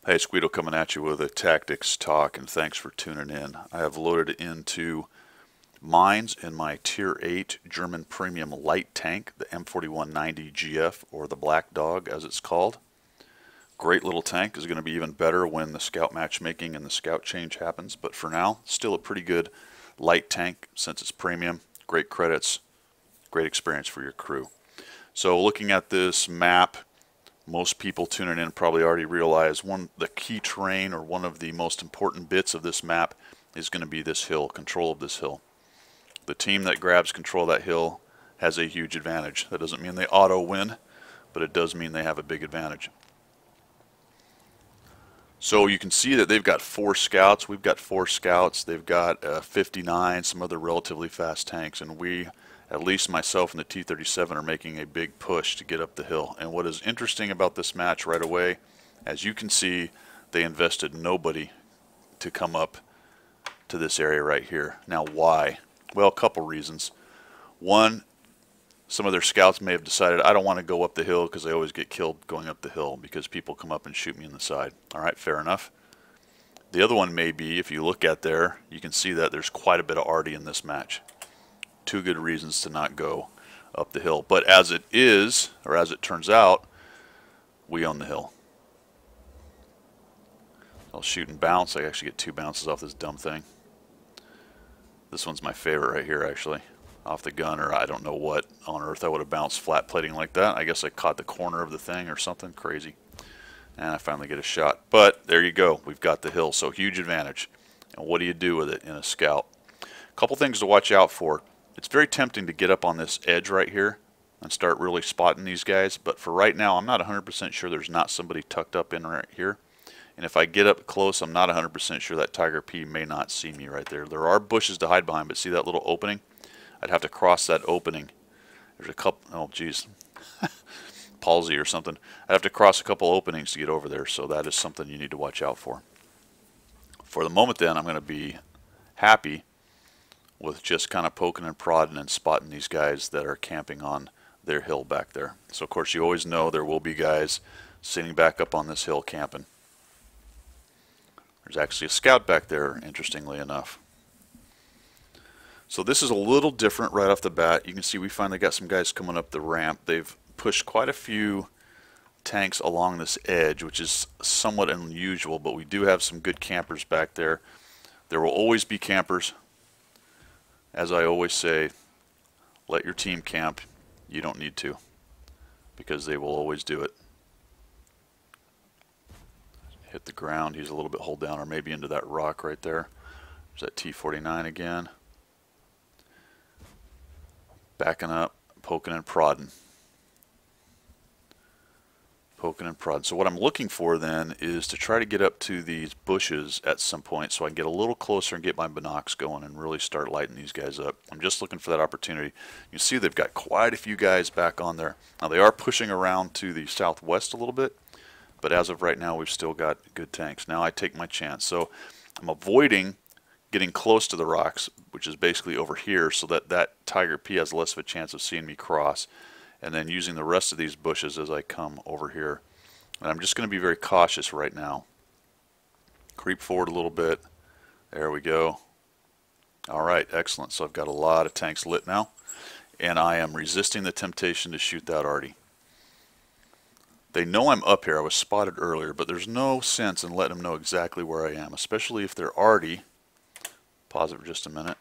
Hey, it's Guido coming at you with a tactics talk, and thanks for tuning in. I have loaded into mines in my Tier 8 German Premium Light Tank, the M4190 GF, or the Black Dog as it's called. Great little tank, is going to be even better when the scout matchmaking and the scout change happens, but for now, still a pretty good light tank since it's premium. Great credits, great experience for your crew. So looking at this map, most people tuning in probably already realize the key terrain, or one of the most important bits of this map, is going to be this hill, control of this hill. The team that grabs control of that hill has a huge advantage. That doesn't mean they auto win, but it does mean they have a big advantage. So you can see that they've got 4 scouts, we've got 4 scouts, they've got 59, some other relatively fast tanks, and we, at least myself and the T-37, are making a big push to get up the hill. And what is interesting about this match right away, as you can see, they invested nobody to come up to this area right here. Now why? Well, a couple reasons. One, some of their scouts may have decided, I don't want to go up the hill because I always get killed going up the hill because people come up and shoot me in the side. All right, fair enough. The other one may be, if you look at there, you can see that there's quite a bit of arty in this match. 2 good reasons to not go up the hill. But as it is, or as it turns out, we own the hill. I'll shoot and bounce. I actually get 2 bounces off this dumb thing. This one's my favorite right here, actually. Off the gun, or I don't know what on earth I would have bounced flat plating like that. I guess I caught the corner of the thing or something crazy. And I finally get a shot. But there you go. We've got the hill. So huge advantage. And what do you do with it in a scout? A couple things to watch out for. It's very tempting to get up on this edge right here and start really spotting these guys. But for right now, I'm not 100% sure there's not somebody tucked up in right here. And if I get up close, I'm not 100% sure that Tiger P may not see me right there. There are bushes to hide behind, but see that little opening? I'd have to cross that opening. There's a couple, oh geez, palsy or something. I'd have to cross a couple openings to get over there, so that is something you need to watch out for. For the moment then, I'm going to be happy with just kind of poking and prodding and spotting these guys that are camping on their hill back there. So of course you always know there will be guys sitting back up on this hill camping. There's actually a scout back there, interestingly enough. So this is a little different right off the bat. You can see we finally got some guys coming up the ramp. They've pushed quite a few tanks along this edge, which is somewhat unusual, but we do have some good campers back there. There will always be campers. As I always say, let your team camp. You don't need to, because they will always do it. Hit the ground. He's a little bit hold down, or maybe into that rock right there. There's that T-49 again. Backing up, poking and prodding. Poking and prodding. So what I'm looking for then is to try to get up to these bushes at some point so I can get a little closer and get my binocs going and really start lighting these guys up. I'm just looking for that opportunity. You see they've got quite a few guys back on there. Now they are pushing around to the southwest a little bit, but as of right now we've still got good tanks. Now I take my chance. So I'm avoiding getting close to the rocks, which is basically over here, so that that Tiger P has less of a chance of seeing me cross, and then using the rest of these bushes as I come over here. And I'm just going to be very cautious right now. Creep forward a little bit. There we go. Alright, excellent. So I've got a lot of tanks lit now, and I am resisting the temptation to shoot that arty. They know I'm up here. I was spotted earlier, but there's no sense in letting them know exactly where I am, especially if they're arty. Pause it for just a minute.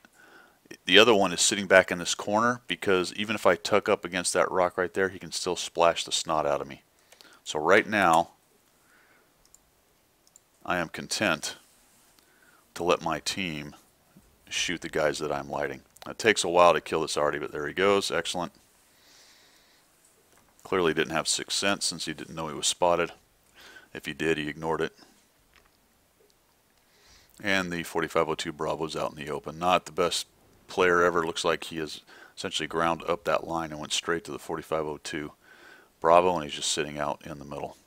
The other one is sitting back in this corner, because even if I tuck up against that rock right there, he can still splash the snot out of me. So right now, I am content to let my team shoot the guys that I'm lighting. It takes a while to kill this arty, but there he goes. Excellent. Clearly didn't have 6th sense since he didn't know he was spotted. If he did, he ignored it. And the 4502 Bravo's out in the open. Not the best player ever. Looks like he has essentially ground up that line and went straight to the 4502 Bravo, and he's just sitting out in the middle.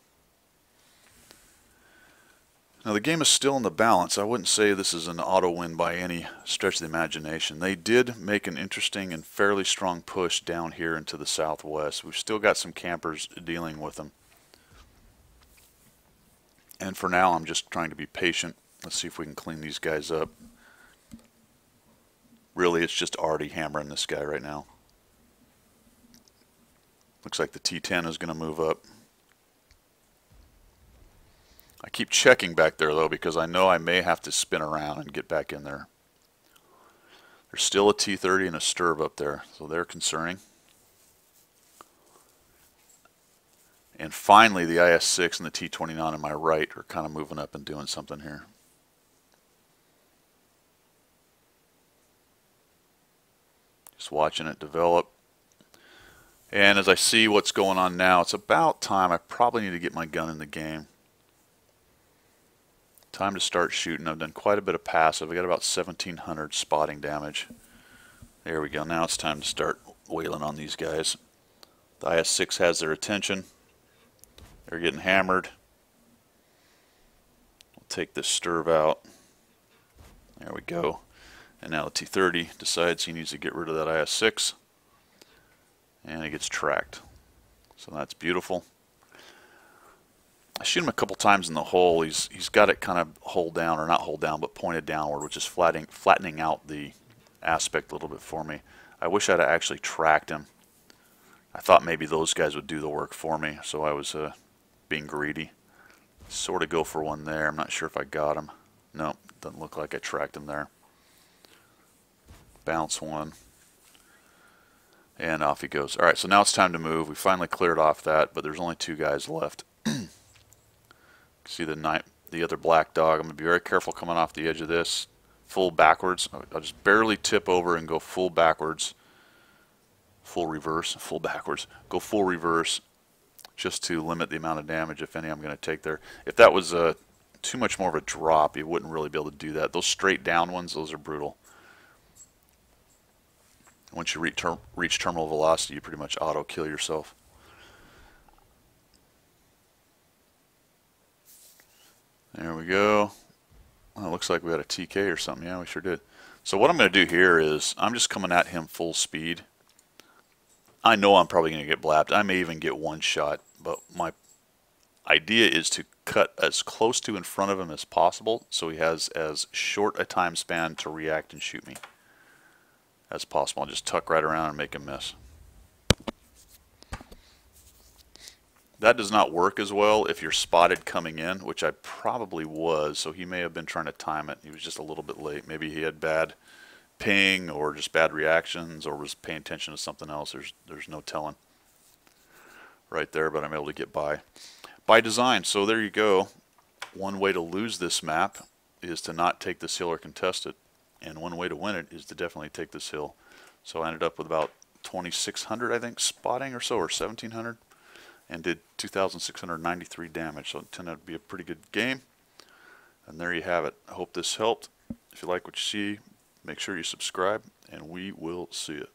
Now the game is still in the balance. I wouldn't say this is an auto win by any stretch of the imagination. They did make an interesting and fairly strong push down here into the southwest. We've still got some campers dealing with them. And for now, I'm just trying to be patient. Let's see if we can clean these guys up. Really, it's just already hammering this guy right now. Looks like the T10 is going to move up. I keep checking back there, though, because I know I may have to spin around and get back in there. There's still a T30 and a stirb up there, so they're concerning. And finally, the IS-6 and the T-29 on my right are kind of moving up and doing something here. Just watching it develop. And as I see what's going on now, it's about time. I probably need to get my gun in the game. Time to start shooting. I've done quite a bit of passive. I got about 1,700 spotting damage. There we go. Now it's time to start wailing on these guys. The IS-6 has their attention. They're getting hammered. We'll take this stirb out. There we go. And now the T-30 decides he needs to get rid of that IS-6. And he gets tracked. So that's beautiful. I shoot him a couple times in the hole. He's got it kind of hold down, or not hold down, but pointed downward, which is flattening out the aspect a little bit for me. I wish I'd actually tracked him. I thought maybe those guys would do the work for me, so I was being greedy. Sort of go for one there. I'm not sure if I got him. No, doesn't look like I tracked him there. Bounce one. And off he goes. Alright, so now it's time to move. We finally cleared off that, but there's only 2 guys left. See the other black dog. I'm going to be very careful coming off the edge of this. Full backwards. I'll just barely tip over and go full backwards. Full reverse. Full backwards. Go full reverse just to limit the amount of damage, if any, I'm going to take there. If that was too much more of a drop, you wouldn't really be able to do that. Those straight down ones, those are brutal. Once you reach terminal velocity, you pretty much auto-kill yourself. There we go. Well, it looks like we had a TK or something. Yeah, we sure did. So what I'm going to do here is I'm just coming at him full speed. I know I'm probably going to get blapped. I may even get one shot, but my idea is to cut as close to in front of him as possible so he has as short a time span to react and shoot me as possible. I'll just tuck right around and make him miss. That does not work as well if you're spotted coming in, which I probably was, so he may have been trying to time it. He was just a little bit late. Maybe he had bad ping or just bad reactions or was paying attention to something else. There's no telling right there, but I'm able to get by design. So there you go. One way to lose this map is to not take this hill or contest it, and one way to win it is to definitely take this hill. So I ended up with about 2,600, I think, spotting or so, or 1,700. And did 2,693 damage, so it turned out to be a pretty good game. And there you have it. I hope this helped. If you like what you see, make sure you subscribe, and we will see you.